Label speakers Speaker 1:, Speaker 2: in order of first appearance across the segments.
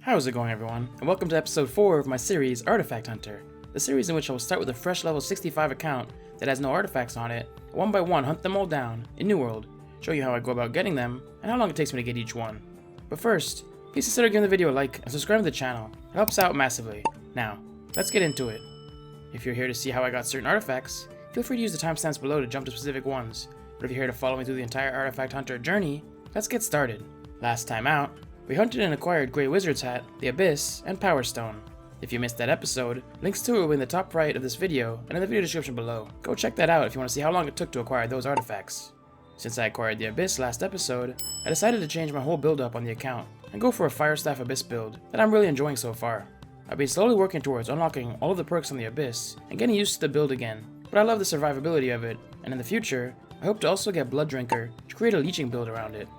Speaker 1: How's it going, everyone, and welcome to episode 4 of my series Artifact Hunter, the series in which I will start with a fresh level 65 account that has no artifacts on it, one by one hunt them all down in New World, show you how I go about getting them, and how long it takes me to get each one. But first, please consider giving the video a like and subscribe to the channel, it helps out massively. Now, let's get into it. If you're here to see how I got certain artifacts, feel free to use the timestamps below to jump to specific ones, but if you're here to follow me through the entire Artifact Hunter journey, let's get started. Last time out, we hunted and acquired Grey Wizard's Hat, the Abyss, and Power Stone. If you missed that episode, links to it will be in the top right of this video and in the video description below. Go check that out if you want to see how long it took to acquire those artifacts. Since I acquired the Abyss last episode, I decided to change my whole build up on the account and go for a Firestaff Abyss build that I'm really enjoying so far. I've been slowly working towards unlocking all of the perks on the Abyss and getting used to the build again, but I love the survivability of it, and in the future, I hope to also get Blood Drinker to create a leeching build around it.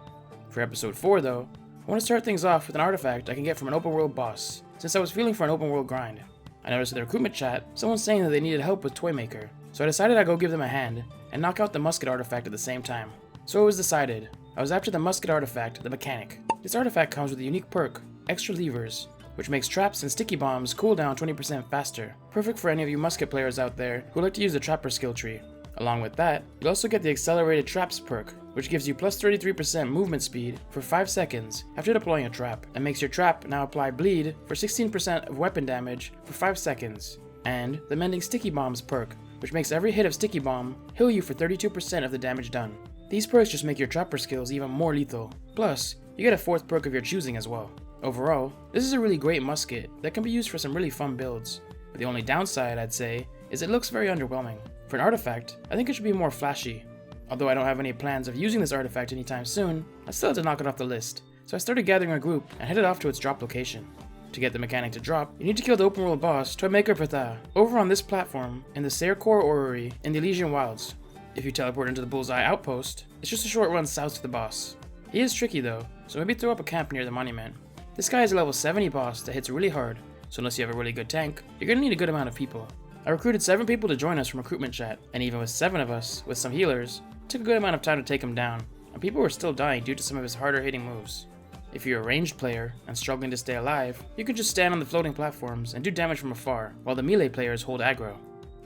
Speaker 1: For episode 4 though, I want to start things off with an artifact I can get from an open world boss, since I was feeling for an open world grind. I noticed in the recruitment chat, someone saying that they needed help with Toymaker, so I decided I'd go give them a hand, and knock out the musket artifact at the same time. So it was decided. I was after the musket artifact, the mechanic. This artifact comes with a unique perk, Extra Levers, which makes traps and sticky bombs cool down 20% faster, perfect for any of you musket players out there who like to use the trapper skill tree. Along with that, you'll also get the Accelerated Traps perk, which gives you plus 33% movement speed for 5 seconds after deploying a trap, and makes your trap now apply bleed for 16% of weapon damage for 5 seconds. And the Mending Sticky Bombs perk, which makes every hit of Sticky Bomb heal you for 32% of the damage done. These perks just make your trapper skills even more lethal. Plus, you get a 4th perk of your choosing as well. Overall, this is a really great musket that can be used for some really fun builds, but the only downside, I'd say, is it looks very underwhelming. For an artifact, I think it should be more flashy. Although I don't have any plans of using this artifact anytime soon, I still had to knock it off the list, so I started gathering a group and headed off to its drop location. To get the mechanic to drop, you need to kill the open world boss Toymaker Patha over on this platform in the Sairkor Orrery in the Elysian Wilds. If you teleport into the Bullseye Outpost, it's just a short run south to the boss. He is tricky though, so maybe throw up a camp near the monument. This guy is a level 70 boss that hits really hard, so unless you have a really good tank, you're gonna need a good amount of people. I recruited 7 people to join us from recruitment chat, and even with 7 of us, with some healers, it took a good amount of time to take him down, and people were still dying due to some of his harder hitting moves. If you're a ranged player and struggling to stay alive, you can just stand on the floating platforms and do damage from afar, while the melee players hold aggro.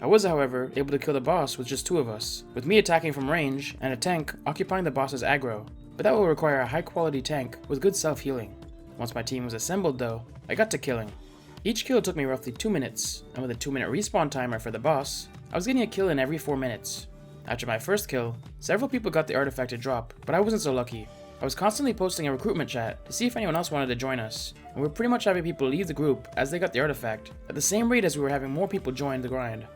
Speaker 1: I was, however, able to kill the boss with just 2 of us, with me attacking from range and a tank occupying the boss's aggro, but that will require a high quality tank with good self-healing. Once my team was assembled though, I got to killing. Each kill took me roughly 2 minutes, and with a 2-minute respawn timer for the boss, I was getting a kill in every 4 minutes. After my first kill, several people got the artifact to drop, but I wasn't so lucky. I was constantly posting a recruitment chat to see if anyone else wanted to join us, and we were pretty much having people leave the group as they got the artifact, at the same rate as we were having more people join the grind.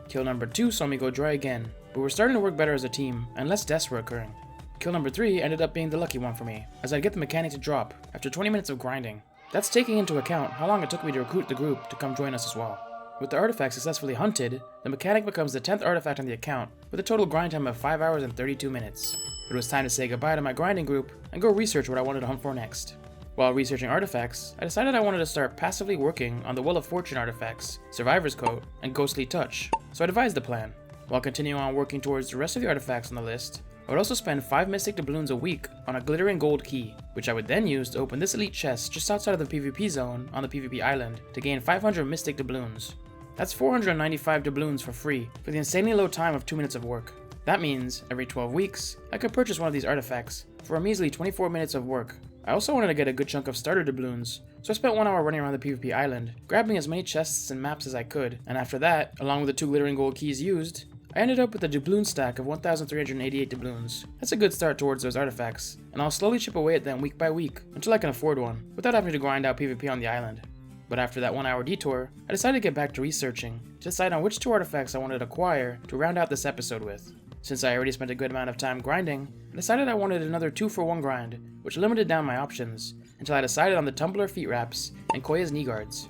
Speaker 1: Kill number 2 saw me go dry again, but we were starting to work better as a team, and less deaths were occurring. Kill number 3 ended up being the lucky one for me, as I'd get the mechanic to drop after 20 minutes of grinding. That's taking into account how long it took me to recruit the group to come join us as well. With the artifact successfully hunted, the mechanic becomes the 10th artifact on the account, with a total grind time of 5 hours and 32 minutes. It was time to say goodbye to my grinding group and go research what I wanted to hunt for next. While researching artifacts, I decided I wanted to start passively working on the Well of Fortune artifacts, Survivor's Coat, and Ghostly Touch, so I devised the plan. While continuing on working towards the rest of the artifacts on the list, I would also spend 5 Mystic Doubloons a week on a glittering gold key, which I would then use to open this elite chest just outside of the PvP zone on the PvP island to gain 500 Mystic Doubloons. That's 495 doubloons for free for the insanely low time of 2 minutes of work. That means, every 12 weeks, I could purchase one of these artifacts for a measly 24 minutes of work. I also wanted to get a good chunk of starter doubloons, so I spent 1 hour running around the PvP island, grabbing as many chests and maps as I could, and after that, along with the 2 glittering gold keys used, I ended up with a doubloon stack of 1,388 doubloons. That's a good start towards those artifacts, and I'll slowly chip away at them week by week until I can afford one, without having to grind out PvP on the island. But after that 1 hour detour, I decided to get back to researching, to decide on which 2 artifacts I wanted to acquire to round out this episode with. Since I already spent a good amount of time grinding, I decided I wanted another 2-for-1 grind, which limited down my options, until I decided on the Tumbler Feetwraps and Koya's knee guards.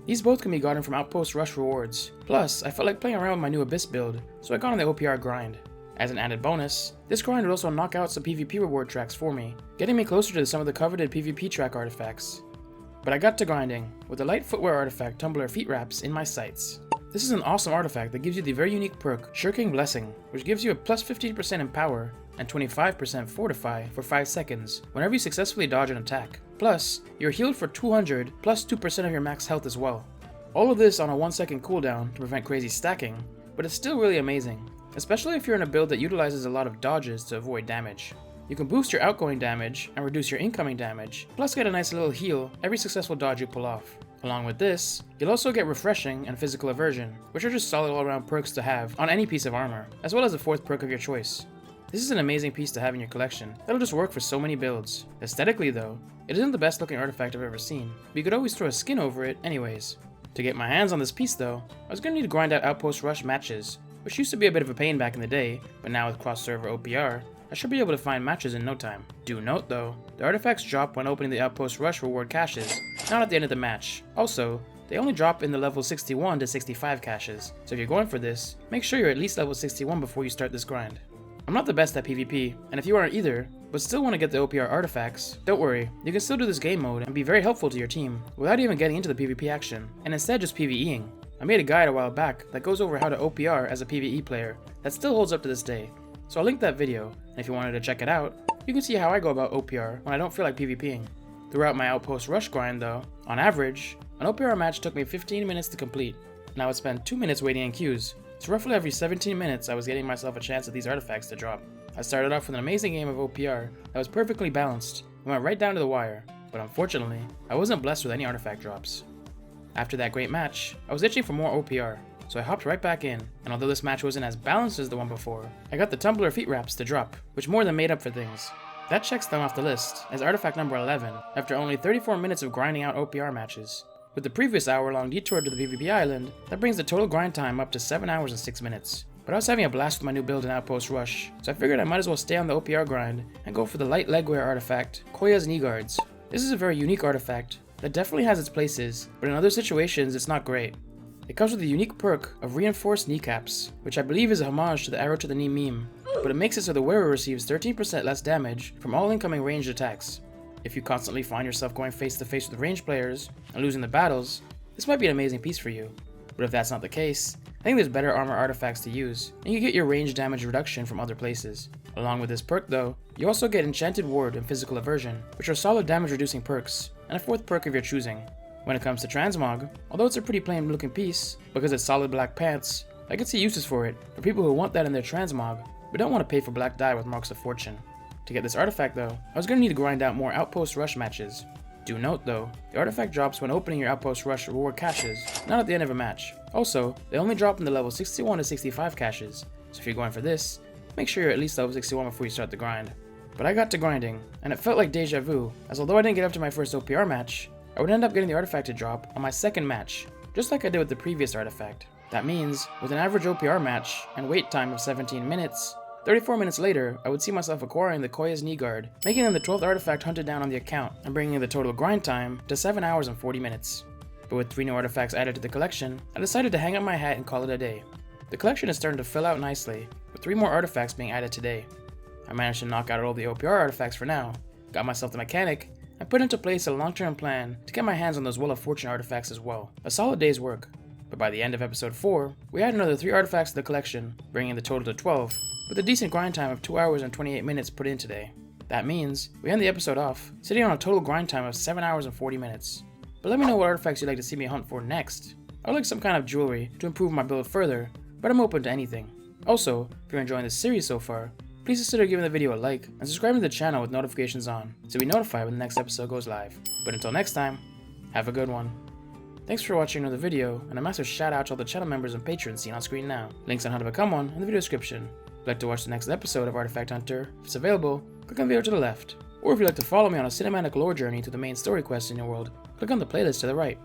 Speaker 1: These both can be gotten from Outpost Rush rewards. Plus, I felt like playing around with my new Abyss build, so I got on the OPR grind. As an added bonus, this grind would also knock out some PvP reward tracks for me, getting me closer to some of the coveted PvP track artifacts. But I got to grinding, with the light footwear artifact Tumbler Feetwraps in my sights. This is an awesome artifact that gives you the very unique perk Shirking Blessing, which gives you a plus 15% in power and 25% Fortify for 5 seconds whenever you successfully dodge an attack. Plus, you're healed for 200 plus 2% of your max health as well. All of this on a 1-second cooldown to prevent crazy stacking, but it's still really amazing, especially if you're in a build that utilizes a lot of dodges to avoid damage. You can boost your outgoing damage and reduce your incoming damage, plus get a nice little heal every successful dodge you pull off. Along with this, you'll also get Refreshing and Physical Aversion, which are just solid all-around perks to have on any piece of armor, as well as a 4th perk of your choice. This is an amazing piece to have in your collection that'll just work for so many builds. Aesthetically though, it isn't the best looking artifact I've ever seen, but you could always throw a skin over it anyways. To get my hands on this piece though, I was going to need to grind out Outpost Rush matches, which used to be a bit of a pain back in the day, but now with cross-server OPR, I should be able to find matches in no time. Do note though, the artifacts drop when opening the Outpost Rush reward caches, not at the end of the match. Also, they only drop in the level 61 to 65 caches, so if you're going for this, make sure you're at least level 61 before you start this grind. I'm not the best at PvP, and if you aren't either, but still want to get the OPR artifacts, don't worry, you can still do this game mode and be very helpful to your team without even getting into the PvP action, and instead just PvEing. I made a guide a while back that goes over how to OPR as a PvE player that still holds up to this day, so I'll link that video, and if you wanted to check it out, you can see how I go about OPR when I don't feel like PvPing. Throughout my Outpost Rush grind though, on average, an OPR match took me 15 minutes to complete, and I would spend 2 minutes waiting in queues, so roughly every 17 minutes I was getting myself a chance at these artifacts to drop. I started off with an amazing game of OPR that was perfectly balanced and went right down to the wire, but unfortunately, I wasn't blessed with any artifact drops. After that great match, I was itching for more OPR, so I hopped right back in, and although this match wasn't as balanced as the one before, I got the Tumbler Feetwraps to drop, which more than made up for things. That checks them off the list as artifact number 11 after only 34 minutes of grinding out OPR matches. With the previous hour-long detour to the PvP island, that brings the total grind time up to 7 hours and 6 minutes. But I was having a blast with my new build in Outpost Rush, so I figured I might as well stay on the OPR grind and go for the light legwear artifact, Koya's knee guards. This is a very unique artifact that definitely has its places, but in other situations it's not great. It comes with a unique perk of reinforced kneecaps, which I believe is a homage to the arrow to the knee meme, but it makes it so the wearer receives 13% less damage from all incoming ranged attacks. If you constantly find yourself going face to face with ranged players and losing the battles, this might be an amazing piece for you. But if that's not the case, I think there's better armor artifacts to use, and you get your range damage reduction from other places. Along with this perk though, you also get Enchanted Ward and Physical Aversion, which are solid damage reducing perks, and a 4th perk of your choosing. When it comes to Transmog, although it's a pretty plain looking piece, because it's solid black pants, I could see uses for it for people who want that in their Transmog, but don't want to pay for black dye with Marks of Fortune. To get this artifact though, I was going to need to grind out more Outpost Rush matches. Do note though, the artifact drops when opening your Outpost Rush reward caches, not at the end of a match. Also, they only drop in the level 61 to 65 caches, so if you're going for this, make sure you're at least level 61 before you start the grind. But I got to grinding, and it felt like deja vu, as although I didn't get up to my first OPR match, I would end up getting the artifact to drop on my second match, just like I did with the previous artifact. That means, with an average OPR match and wait time of 17 minutes, 34 minutes later, I would see myself acquiring the Koya's knee guard, making them the 12th artifact hunted down on the account, and bringing the total grind time to 7 hours and 40 minutes. But with 3 new artifacts added to the collection, I decided to hang up my hat and call it a day. The collection is starting to fill out nicely, with 3 more artifacts being added today. I managed to knock out all the OPR artifacts for now, got myself the mechanic, and put into place a long-term plan to get my hands on those Wheel of Fortune artifacts as well. A solid day's work. But by the end of episode 4, we had another 3 artifacts to the collection, bringing the total to 12, with a decent grind time of 2 hours and 28 minutes put in today. That means, we end the episode off, sitting on a total grind time of 7 hours and 40 minutes. But let me know what artifacts you'd like to see me hunt for next. I would like some kind of jewelry to improve my build further, but I'm open to anything. Also, if you're enjoying this series so far, please consider giving the video a like and subscribing to the channel with notifications on, so be notified when the next episode goes live. But until next time, have a good one. Thanks for watching another video, and a massive shout out to all the channel members and patrons seen on screen now. Links on how to become one in the video description. If you'd like to watch the next episode of Artifact Hunter, if it's available, click on the video to the left. Or if you'd like to follow me on a cinematic lore journey to the main story quest in your world, click on the playlist to the right.